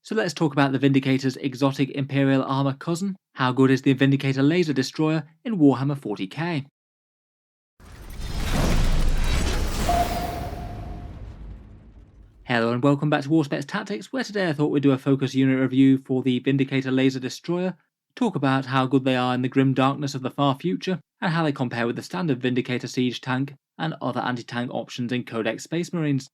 So let's talk about the Vindicator's exotic Imperial armor cousin. How good is the Vindicator Laser Destroyer in Warhammer 40K? Hello and welcome back to Auspex Tactics, where today I thought we'd do a focus unit review for the Vindicator Laser Destroyer, talk about how good they are in the grim darkness of the far future, and how they compare with the standard Vindicator siege tank and other anti-tank options in Codex Space Marines.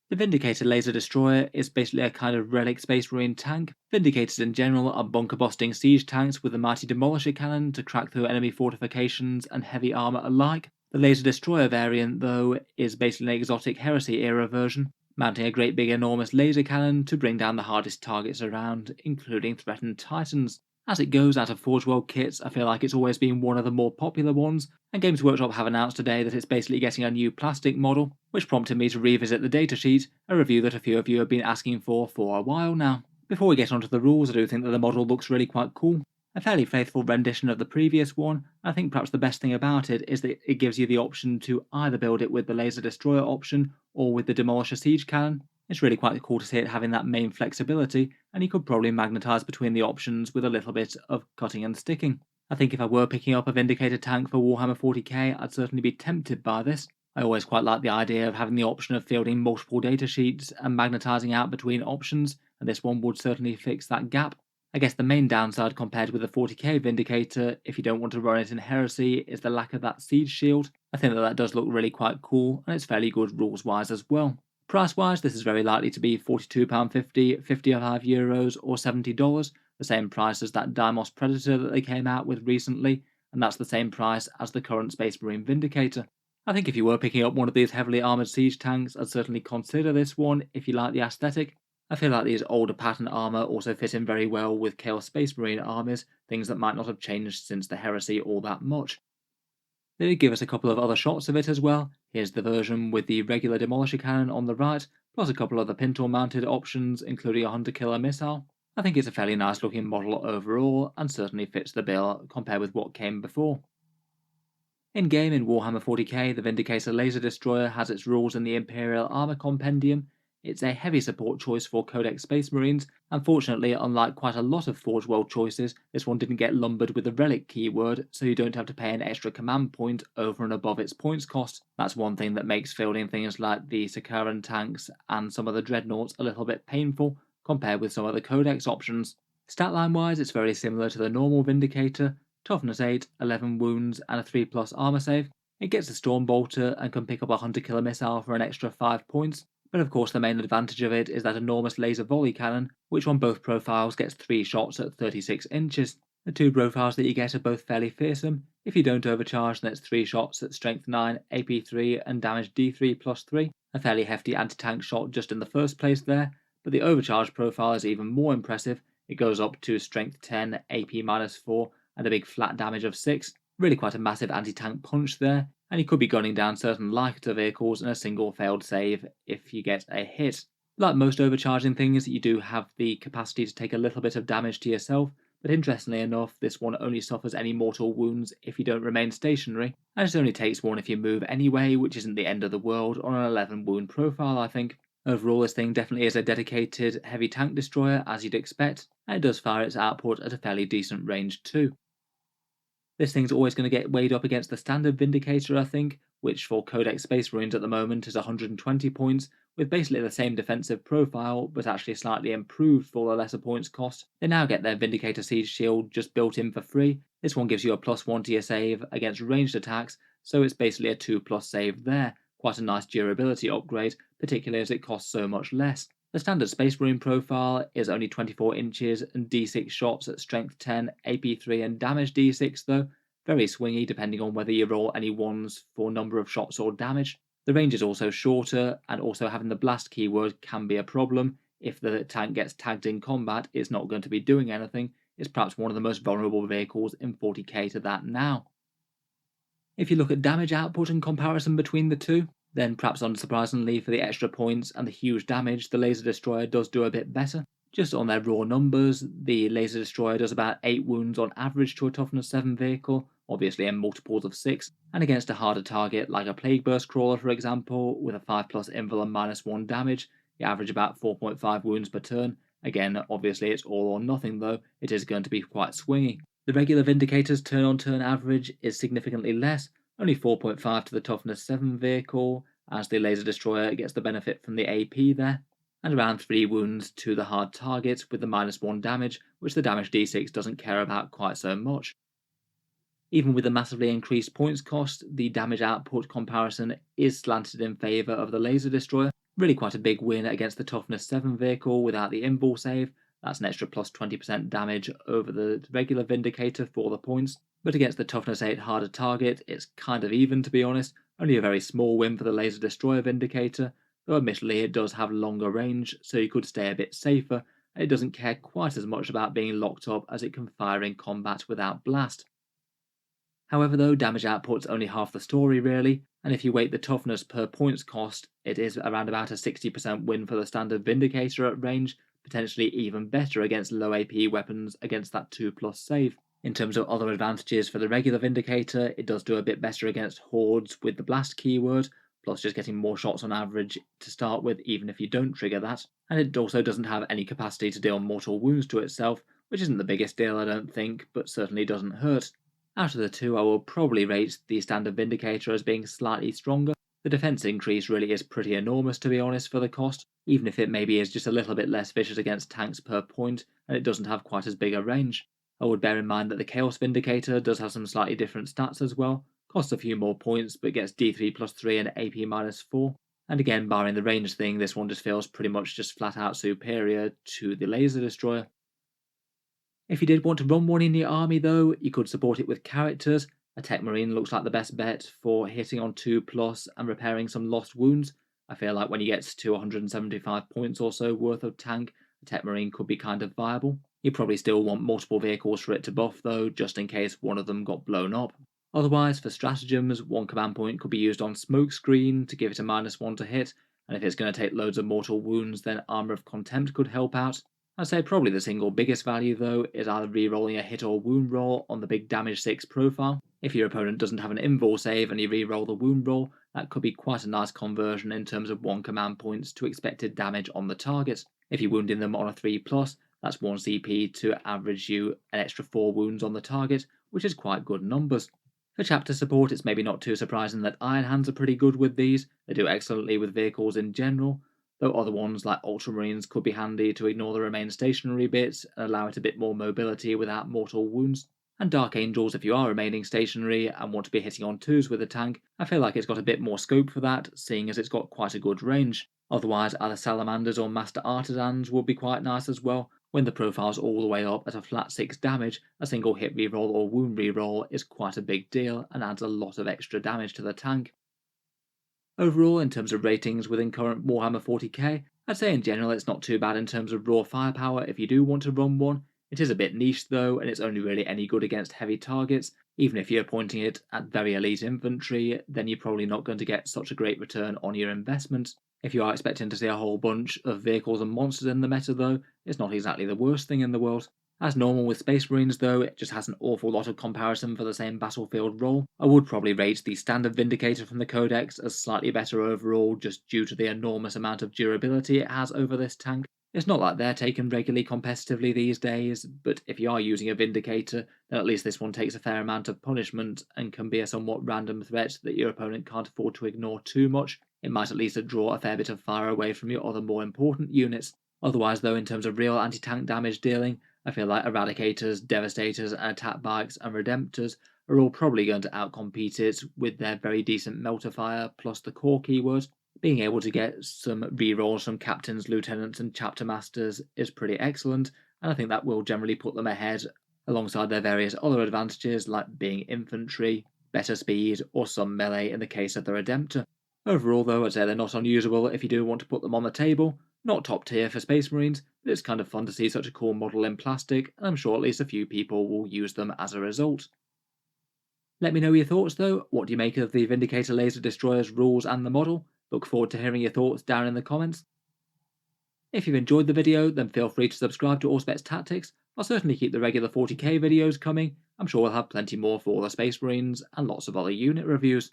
The Vindicator Laser Destroyer is basically a kind of relic Space Marine tank. Vindicators in general are bunker-busting siege tanks with a mighty demolisher cannon to crack through enemy fortifications and heavy armour alike. The Laser Destroyer variant, though, is basically an exotic Heresy-era version, mounting a great big enormous laser cannon to bring down the hardest targets around, including threatened titans. As it goes out of Forge World kits, I feel like it's always been one of the more popular ones, and Games Workshop have announced today that it's basically getting a new plastic model, which prompted me to revisit the datasheet, a review that a few of you have been asking for a while now. Before we get onto the rules, I do think that the model looks really quite cool. A fairly faithful rendition of the previous one. I think perhaps the best thing about it is that it gives you the option to either build it with the Laser Destroyer option or with the Demolisher Siege Cannon. It's really quite cool to see it having that main flexibility, and you could probably magnetise between the options with a little bit of cutting and sticking. I think if I were picking up a Vindicator tank for Warhammer 40k, I'd certainly be tempted by this. I always quite like the idea of having the option of fielding multiple datasheets and magnetising out between options, and this one would certainly fix that gap. I guess the main downside compared with the 40k Vindicator, if you don't want to run it in Heresy, is the lack of that siege shield. I think that does look really quite cool, and it's fairly good rules-wise as well. Price-wise, this is very likely to be £42.50, €55 or $70, the same price as that Deimos Predator that they came out with recently, and that's the same price as the current Space Marine Vindicator. I think if you were picking up one of these heavily armoured siege tanks, I'd certainly consider this one if you like the aesthetic. I feel like these older pattern armour also fit in very well with Chaos Space Marine armies, things that might not have changed since the Heresy all that much. They did give us a couple of other shots of it as well. Here's the version with the regular Demolisher Cannon on the right, plus a couple other pintle mounted options, including a Hunter Killer missile. I think it's a fairly nice looking model overall, and certainly fits the bill compared with what came before. In game in Warhammer 40k, the Vindicator Laser Destroyer has its rules in the Imperial Armor Compendium. It's a heavy support choice for Codex Space Marines. Unfortunately, unlike quite a lot of Forge World choices, this one didn't get lumbered with the relic keyword, so you don't have to pay an extra command point over and above its points cost. That's one thing that makes fielding things like the Sakaran tanks and some of the Dreadnoughts a little bit painful, compared with some of the Codex options. Statline wise, it's very similar to the normal Vindicator. Toughness 8, 11 wounds, and a 3+ armor save. It gets a Storm Bolter and can pick up a Hunter Killer missile for an extra 5 points. But of course the main advantage of it is that enormous laser volley cannon, which on both profiles gets 3 shots at 36 inches. The 2 profiles that you get are both fairly fearsome. If you don't overcharge, then it's 3 shots at strength 9, AP 3, and damage D3 plus 3. A fairly hefty anti-tank shot just in the first place there, but the overcharge profile is even more impressive. It goes up to strength 10, AP minus 4, and a big flat damage of 6. Really quite a massive anti-tank punch there, and you could be gunning down certain lighter vehicles in a single failed save if you get a hit. Like most overcharging things, you do have the capacity to take a little bit of damage to yourself, but interestingly enough, this one only suffers any mortal wounds if you don't remain stationary, and it only takes one if you move anyway, which isn't the end of the world on an 11 wound profile, I think. Overall, this thing definitely is a dedicated heavy tank destroyer, as you'd expect, and it does fire its output at a fairly decent range too. This thing's always going to get weighed up against the standard Vindicator, I think, which for Codex Space Marines at the moment is 120 points, with basically the same defensive profile, but actually slightly improved for the lesser points cost. They now get their Vindicator Siege Shield just built in for free. This one gives you a +1 to your save against ranged attacks, so it's basically a 2+ save there. Quite a nice durability upgrade, particularly as it costs so much less. The standard Space Marine profile is only 24 inches and D6 shots at strength 10, AP 3 and damage D6 though, very swingy depending on whether you roll any 1s for number of shots or damage. The range is also shorter, and also having the blast keyword can be a problem. If the tank gets tagged in combat, it's not going to be doing anything. It's perhaps one of the most vulnerable vehicles in 40k to that now. If you look at damage output and comparison between the two, then perhaps unsurprisingly for the extra points and the huge damage, the Laser Destroyer does do a bit better. Just on their raw numbers, the Laser Destroyer does about 8 wounds on average to a toughness 7 vehicle, obviously in multiples of 6, and against a harder target like a Plague Burst Crawler for example, with a 5+ Invul and -1 damage, you average about 4.5 wounds per turn, Again, obviously it's all or nothing though, it is going to be quite swingy. The regular Vindicator's turn-on-turn average is significantly less, only 4.5 to the toughness 7 vehicle, as the Laser Destroyer gets the benefit from the AP there, and around 3 wounds to the hard target with the -1 damage, which the damage d6 doesn't care about quite so much. Even with the massively increased points cost, the damage output comparison is slanted in favour of the Laser Destroyer. Really quite a big win against the toughness 7 vehicle without the invul save. That's an extra plus 20% damage over the regular Vindicator for the points. But against the toughness 8 harder target, it's kind of even to be honest. Only a very small win for the Laser Destroyer Vindicator, though admittedly it does have longer range, so you could stay a bit safer, and it doesn't care quite as much about being locked up as it can fire in combat without blast. However though, damage output's only half the story really, and if you weight the toughness per points cost, it is around about a 60% win for the standard Vindicator at range, potentially even better against low AP weapons against that 2+ save. In terms of other advantages for the regular Vindicator, it does do a bit better against hordes with the blast keyword, plus just getting more shots on average to start with even if you don't trigger that, and it also doesn't have any capacity to deal mortal wounds to itself, which isn't the biggest deal I don't think, but certainly doesn't hurt. Out of the two, I will probably rate the standard Vindicator as being slightly stronger. The defense increase really is pretty enormous to be honest for the cost, even if it maybe is just a little bit less vicious against tanks per point, and it doesn't have quite as big a range. I would bear in mind that the Chaos Vindicator does have some slightly different stats as well, costs a few more points but gets D3+3 and AP -4, and again barring the range thing, this one just feels pretty much just flat out superior to the Laser Destroyer. If you did want to run one in your army though, you could support it with characters. A Tech Marine looks like the best bet for hitting on 2+ and repairing some lost wounds. I feel like when you get to 175 points or so worth of tank, a Tech Marine could be kind of viable. You probably still want multiple vehicles for it to buff though, just in case one of them got blown up. Otherwise, for stratagems, one command point could be used on Smokescreen to give it a -1 to hit, and if it's going to take loads of mortal wounds, then Armour of Contempt could help out. I'd say probably the single biggest value though is either re-rolling a hit or wound roll on the big damage 6 profile. If your opponent doesn't have an invul save and you re-roll the wound roll, that could be quite a nice conversion in terms of 1 command points to expected damage on the target. If you're wounding them on a 3+, that's 1 CP to average you an extra 4 wounds on the target, which is quite good numbers. For chapter support, it's maybe not too surprising that Iron Hands are pretty good with these. They do excellently with vehicles in general, though other ones like Ultramarines could be handy to ignore the remain stationary bits and allow it a bit more mobility without mortal wounds. And Dark Angels, if you are remaining stationary and want to be hitting on 2s with a tank, I feel like it's got a bit more scope for that, seeing as it's got quite a good range. Otherwise, either Salamanders or Master Artisans would be quite nice as well. When the profile's all the way up at a flat 6 damage, a single hit reroll or wound reroll is quite a big deal and adds a lot of extra damage to the tank. Overall, in terms of ratings within current Warhammer 40k, I'd say in general it's not too bad in terms of raw firepower if you do want to run one. It is a bit niche though, and it's only really any good against heavy targets. Even if you're pointing it at very elite infantry, then you're probably not going to get such a great return on your investment. If you are expecting to see a whole bunch of vehicles and monsters in the meta though, it's not exactly the worst thing in the world. As normal with Space Marines though, it just has an awful lot of comparison for the same battlefield role. I would probably rate the standard Vindicator from the Codex as slightly better overall just due to the enormous amount of durability it has over this tank. It's not like they're taken regularly competitively these days, but if you are using a Vindicator, then at least this one takes a fair amount of punishment and can be a somewhat random threat that your opponent can't afford to ignore too much. It might at least draw a fair bit of fire away from your other more important units. Otherwise though, in terms of real anti-tank damage dealing, I feel like Eradicators, Devastators, and Attack Bikes and Redemptors are all probably going to outcompete it with their very decent melter fire plus the core keyword. Being able to get some rerolls from Captains, Lieutenants, and Chapter Masters is pretty excellent, and I think that will generally put them ahead alongside their various other advantages like being infantry, better speed, or some melee in the case of the Redemptor. Overall though, I'd say they're not unusable if you do want to put them on the table. Not top tier for Space Marines, but it's kind of fun to see such a cool model in plastic, and I'm sure at least a few people will use them as a result. Let me know your thoughts though. What do you make of the Vindicator Laser Destroyer's rules and the model? Look forward to hearing your thoughts down in the comments. If you've enjoyed the video, then feel free to subscribe to Auspex Tactics. I'll certainly keep the regular 40k videos coming. I'm sure we'll have plenty more for all the Space Marines and lots of other unit reviews.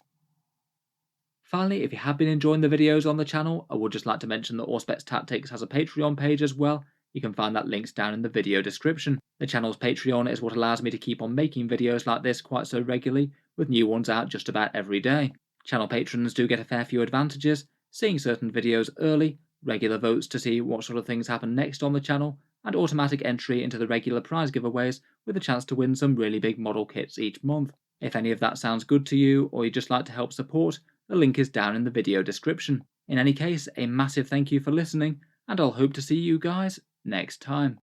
Finally, if you have been enjoying the videos on the channel, I would just like to mention that Auspex Tactics has a Patreon page as well. You can find that links down in the video description. The channel's Patreon is what allows me to keep on making videos like this quite so regularly, with new ones out just about every day. Channel patrons do get a fair few advantages, seeing certain videos early, regular votes to see what sort of things happen next on the channel, and automatic entry into the regular prize giveaways with a chance to win some really big model kits each month. If any of that sounds good to you, or you'd just like to help support, the link is down in the video description. In any case, a massive thank you for listening, and I'll hope to see you guys next time.